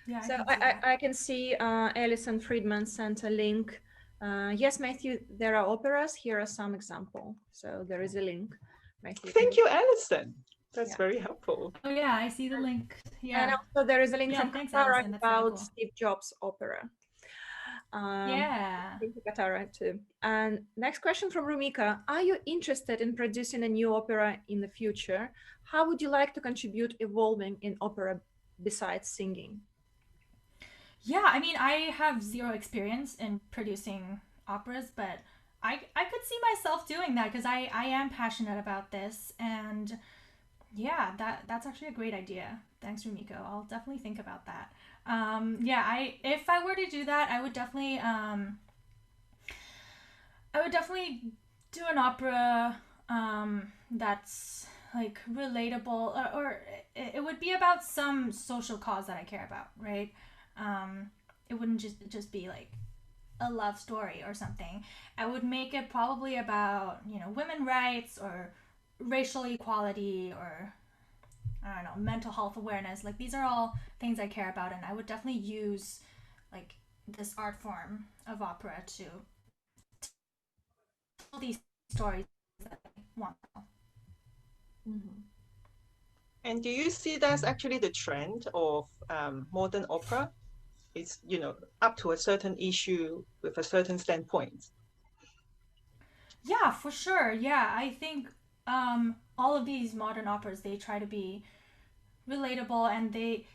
S4: Yeah.
S3: So
S4: can see that.
S3: I can see Alison Friedman sent a link. Yes, Matthew, there are operas. Here are some example. So there is a link. Matthew,
S5: Thank you, Alison. That's
S3: Yeah.
S5: very helpful.
S4: Oh yeah, I see the link. Yeah.
S3: And also there is a link
S4: Yeah,
S3: from
S4: thanks,
S3: Katara
S4: Alison. That's very
S3: about
S4: cool.
S3: Steve Jobs' opera.
S4: Yeah.
S3: Thank you, Katara, too. And next question from Rumika. Are you interested in producing a new opera in the future? How would you like to contribute evolving in opera besides singing?
S4: Yeah, I mean, I have zero experience in producing operas, but I could see myself doing that because I am passionate about this, and yeah, that's actually a great idea. Thanks, Rumiko. I'll definitely think about that. Yeah, if I were to do that, I would definitely do an opera that's like relatable, or it would be about some social cause that I care about, right? It wouldn't just be like a love story or something. I would make it probably about, you know, women rights or racial equality or I don't know, mental health awareness. Like these are all things I care about, and I would definitely use like this art form of opera to tell these stories that I want to tell.
S3: Mm-hmm.
S5: And do you see that's actually the trend of modern opera? It's, you know, up to a certain issue with a certain standpoint.
S4: Yeah, for sure. Yeah, I think all of these modern operas, they try to be relatable, and they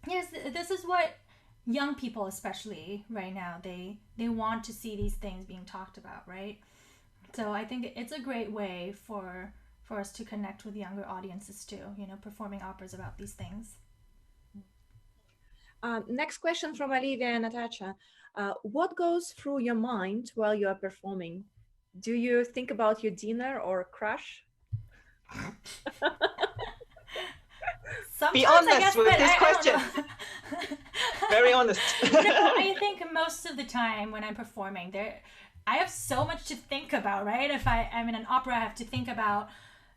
S4: yes, this is what young people, especially right now, they want to see these things being talked about, right? So I think it's a great way for us to connect with younger audiences too, you know, performing operas about these things.
S3: Next question from Olivia and Natasha. What goes through your mind while you are performing? Do you think about your dinner or crush?
S4: Sometimes,
S5: Be honest
S4: I guess,
S5: with
S4: but
S5: this
S4: I
S5: question.
S4: don't know.
S5: Very honest.
S4: No, I think most of the time when I'm performing, I have so much to think about, right? If I'm in an opera, I have to think about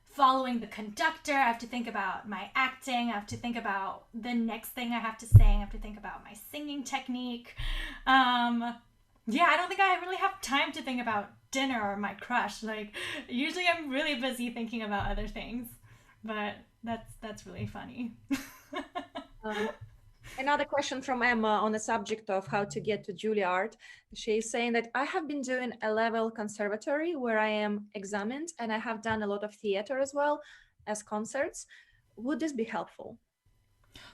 S4: following the conductor, I have to think about my acting, I have to think about the next thing I have to sing, I have to think about my singing technique. Yeah, I don't think I really have time to think about dinner or my crush. Like, usually I'm really busy thinking about other things, but that's really funny.
S3: Another question from Emma on the subject of how to get to Juilliard. She's saying that I have been doing a level conservatory where I am examined, and I have done a lot of theater as well as concerts. Would this be helpful?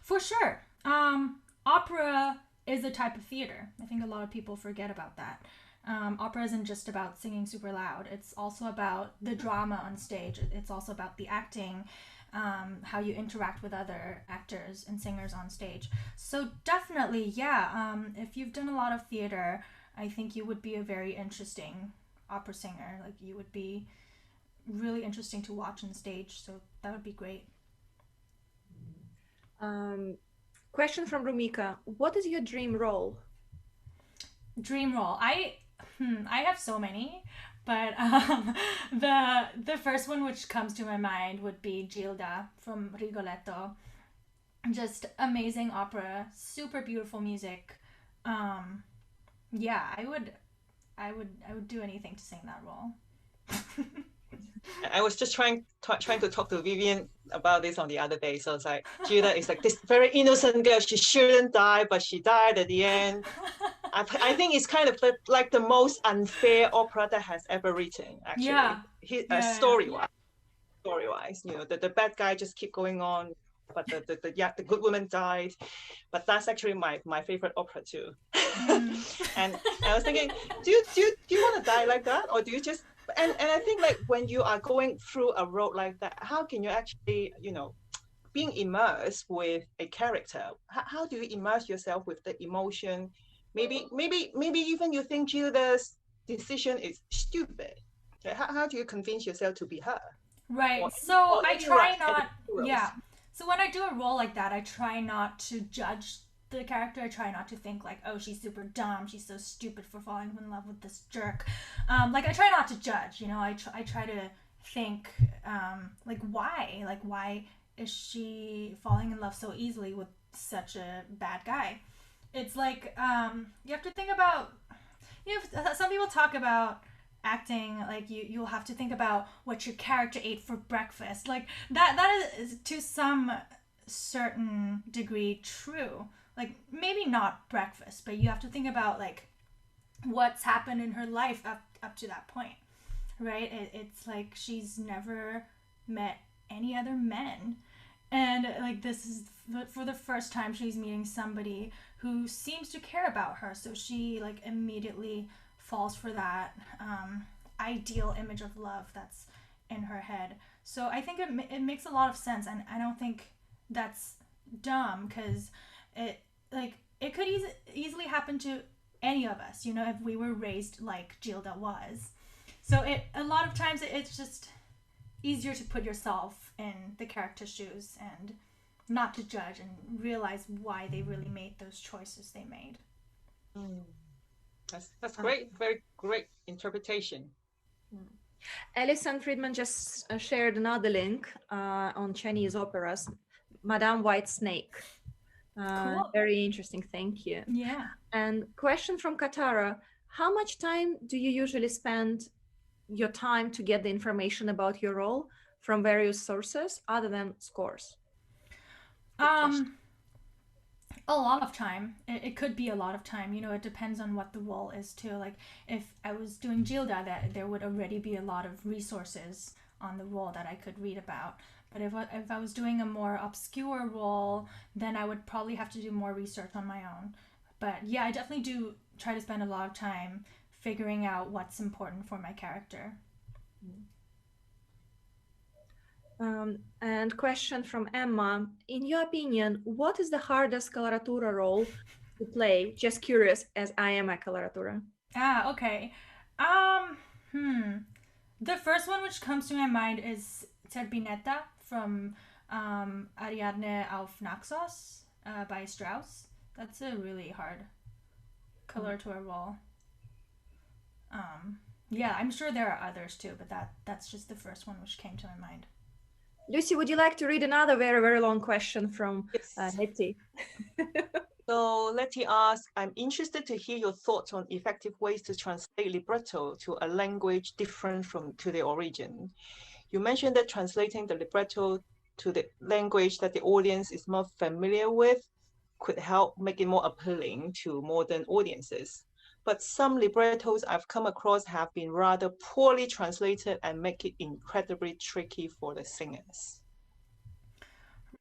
S4: For sure. Opera is a type of theater. I think a lot of people forget about that. Opera isn't just about singing super loud. It's also about the drama on stage. It's also about the acting, how you interact with other actors and singers on stage. So definitely, yeah, if you've done a lot of theater, I think you would be a very interesting opera singer. Like, you would be really interesting to watch on stage. So that would be great.
S3: Question from Rumika. What is your dream role?
S4: Dream role. I have so many, but the first one which comes to my mind would be Gilda from Rigoletto. Just amazing opera, super beautiful music. Yeah, I would do anything to sing that role.
S5: I was just trying to talk to Vivian about this on the other day. So it's like, Gilda is like this very innocent girl. She shouldn't die, but she died at the end. I think it's kind of like the most unfair opera that has ever written, actually.
S4: Yeah.
S5: Story-wise, you know, the bad guy just keep going on, but the good woman died. But that's actually my favorite opera too. And I was thinking, do you want to die like that, or do you just? And I think, like, when you are going through a road like that, how can you actually, you know, being immersed with a character? How do you immerse yourself with the emotion? Maybe even you think Gilda's decision is stupid. How do you convince yourself to be her?
S4: Right. So I try not. Yeah. So when I do a role like that, I try not to judge the character, I try not to think like, oh, she's super dumb, she's so stupid for falling in love with this jerk. Like, I try not to judge, you know. I try to think, like, why is she falling in love so easily with such a bad guy? It's like, you have to think about, you know, some people talk about acting like you'll have to think about what your character ate for breakfast. Like, that is to some certain degree true. Like, maybe not breakfast, but you have to think about like what's happened in her life up to that point, right? It's like she's never met any other men, and like, this is for the first time she's meeting somebody who seems to care about her, so she like immediately falls for that ideal image of love that's in her head. So I think it makes a lot of sense, and I don't think that's dumb, because it could easily happen to any of us, you know, if we were raised like Gilda was. So a lot of times it's just easier to put yourself in the character's shoes and not to judge and realize why they really made those choices they made.
S5: That's great. Very great interpretation.
S3: Alison Friedman just shared another link on Chinese operas, Madame White Snake.
S4: Cool.
S3: Very interesting, thank you.
S4: Yeah.
S3: And question from Katara, how much time do you usually spend your time to get the information about your role from various sources other than scores?
S4: A lot of time. It could be a lot of time, you know. It depends on what the role is too. Like, if I was doing Gilda, that there would already be a lot of resources on the role that I could read about. But if I was doing a more obscure role, then I would probably have to do more research on my own. But yeah, I definitely do try to spend a lot of time figuring out what's important for my character.
S3: And question from Emma, in your opinion, what is the hardest coloratura role to play? Just curious, as I am a coloratura.
S4: Okay. The first one which comes to my mind is Zerbinetta from Ariadne auf Naxos by Strauss. That's a really hard coloratura role. Yeah, I'm sure there are others too, but that's just the first one which came to my mind.
S3: Lucy, would you like to read another very, very long question from Letty?
S5: So Letty asks, I'm interested to hear your thoughts on effective ways to translate libretto to a language different to the origin. You mentioned that translating the libretto to the language that the audience is more familiar with could help make it more appealing to modern audiences. But some librettos I've come across have been rather poorly translated and make it incredibly tricky for the singers.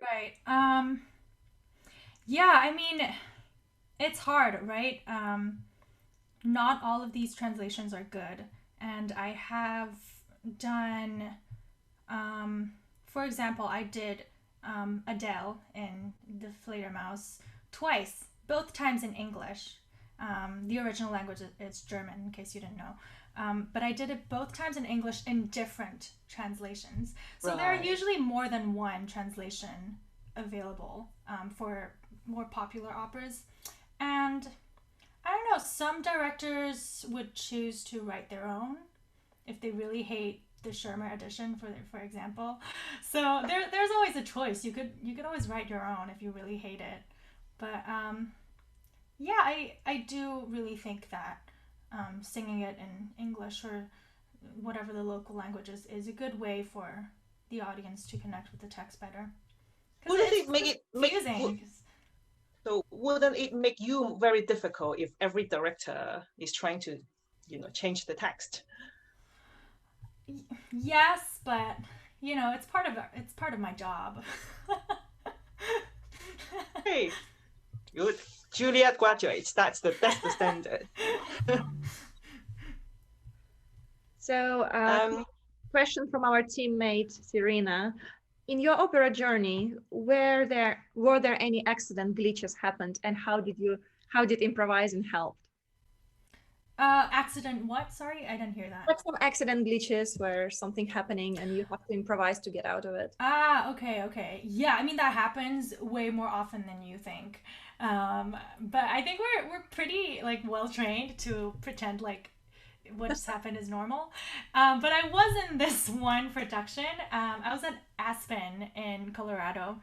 S4: Right. Yeah, I mean, it's hard, right? Not all of these translations are good. And I have done, for example, I did Adele in The Fledermaus twice, both times in English. The original language is German, in case you didn't know. But I did it both times in English in different translations. So there are usually more than one translation available for more popular operas. And I don't know, some directors would choose to write their own if they really hate the Schirmer edition, for example. So there's always a choice. You could always write your own if you really hate it. But yeah, I do really think that singing it in English or whatever the local language is a good way for the audience to connect with the text better.
S5: Wouldn't it make it
S4: confusing?
S5: So wouldn't it make you very difficult if every director is trying to, change the text?
S4: Yes, but it's part of my job.
S5: Hey, good. Juilliard graduates. That's the standard.
S3: So, question from our teammate Serena: in your opera journey, were there any accident glitches happened, and how did improvising help?
S4: Accident what? Sorry, I didn't hear that.
S3: Like some accident glitches where something happening and you have to improvise to get out of it.
S4: Okay. Yeah, I mean, that happens way more often than you think. But I think we're pretty like well trained to pretend like what just happened is normal. But I was in this one production. I was at Aspen in Colorado,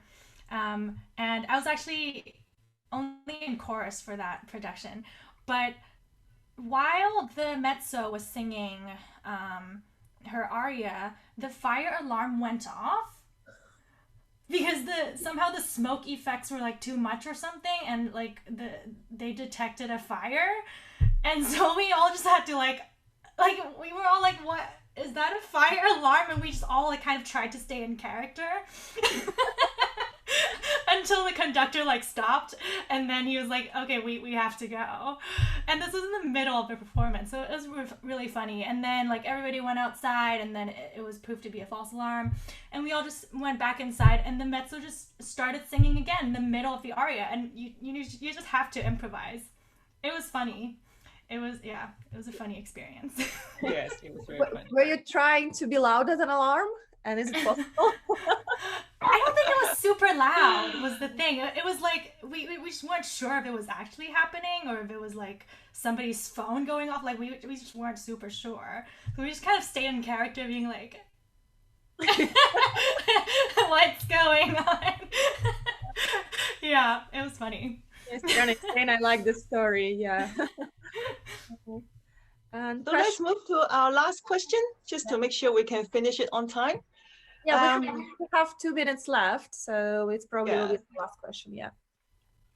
S4: and I was actually only in chorus for that production. But while the mezzo was singing her aria, the fire alarm went off because somehow the smoke effects were like too much or something, and like they detected a fire, and so we all just had to like we were all like, what is that, a fire alarm? And we just all like kind of tried to stay in character until the conductor like stopped, and then he was like, okay, we have to go. And this was in the middle of the performance, so it was really funny. And then like everybody went outside, and then it was proved to be a false alarm, and we all just went back inside, and the mezzo just started singing again in the middle of the aria, and you just have to improvise. It was funny. It was a funny experience.
S5: Yes, it was very funny.
S3: Were you trying to be louder than alarm? And is it possible?
S4: I don't think it was super loud was the thing. It was like we just weren't sure if it was actually happening or if it was like somebody's phone going off. Like we just weren't super sure. So we just kind of stayed in character being like, what's going on? Yeah, it was funny.
S3: Yes, and I like the story. Yeah. And
S5: So let's move to our last question, just to make sure we can finish it on time.
S3: yeah, we have 2 minutes left, so it's probably will be the last question. Yeah.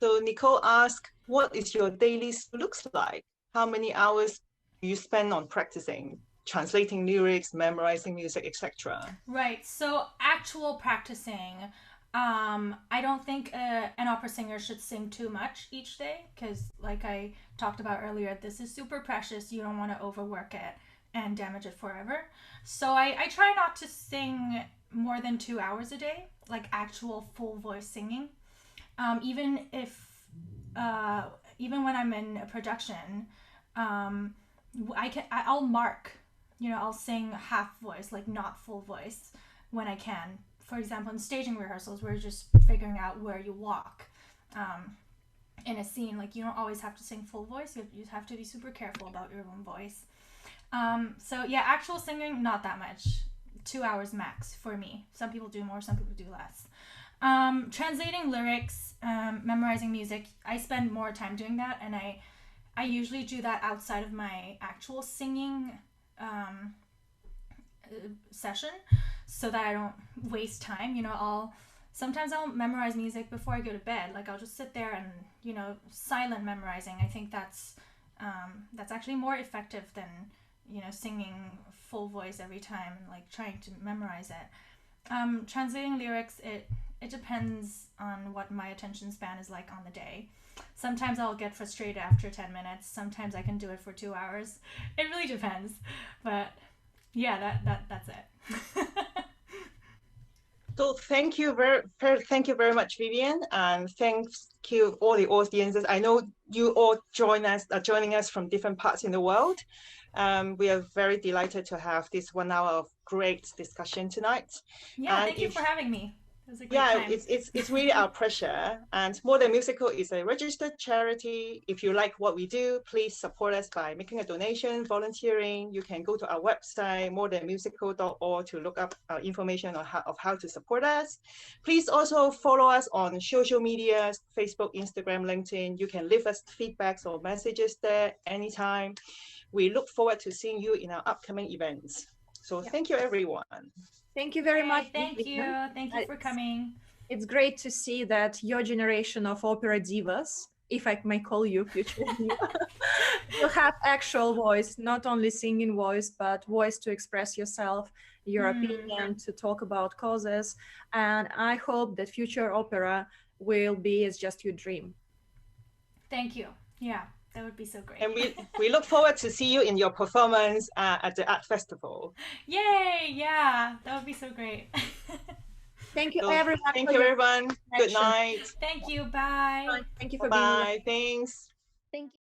S5: So Nicole asked, what is your daily looks like? How many hours do you spend on practicing, translating lyrics, memorizing music, etc.?
S4: Right. So actual practicing. I don't think an opera singer should sing too much each day because, like I talked about earlier, this is super precious. You don't want to overwork it and damage it forever. So I try not to sing more than 2 hours a day, like actual full voice singing. Even when I'm in a production, I'll mark, I'll sing half voice, like not full voice when I can. For example, in staging rehearsals, we're just figuring out where you walk in a scene. Like, you don't always have to sing full voice. You have to be super careful about your own voice. So yeah, actual singing, not that much. 2 hours max for me. Some people do more, some people do less. Translating lyrics, memorizing music, I spend more time doing that, and I usually do that outside of my actual singing session, so that I don't waste time. Sometimes I'll memorize music before I go to bed. Like, I'll just sit there and, silent memorizing. I think that's actually more effective than, singing full voice every time and like trying to memorize it. Translating lyrics, it depends on what my attention span is like on the day. Sometimes I'll get frustrated after 10 minutes. Sometimes I can do it for 2 hours. It really depends. But yeah, that's it.
S5: So thank you very much, Vivian, and thanks to all the audiences. I know you all are joining us from different parts in the world. We are very delighted to have this 1 hour of great discussion tonight.
S4: Yeah,
S5: and
S4: thank you for having me. It was a great time.
S5: It's really our pleasure. And More Than Musical is a registered charity. If you like what we do, please support us by making a donation, volunteering. You can go to our website, morethanmusical.org, to look up information on how to support us. Please also follow us on social media, Facebook, Instagram, LinkedIn. You can leave us feedbacks or messages there anytime. We look forward to seeing you in our upcoming events. So Thank you, everyone.
S3: Thank you very much.
S4: Thank you. Thank you for coming.
S3: It's great to see that your generation of opera divas, if I may call you future diva, you have actual voice, not only singing voice, but voice to express yourself, your opinion, to talk about causes. And I hope that future opera will be as just your dream.
S4: Thank you. Yeah. That would be so great.
S5: And we look forward to see you in your performance at the art festival.
S4: Yay! Yeah, that would be so great.
S3: Thank you, everyone.
S5: Thank you, everyone. Good night.
S4: Thank you. Bye.
S3: Thank you for being here.
S5: Bye. Thanks.
S6: Thank you.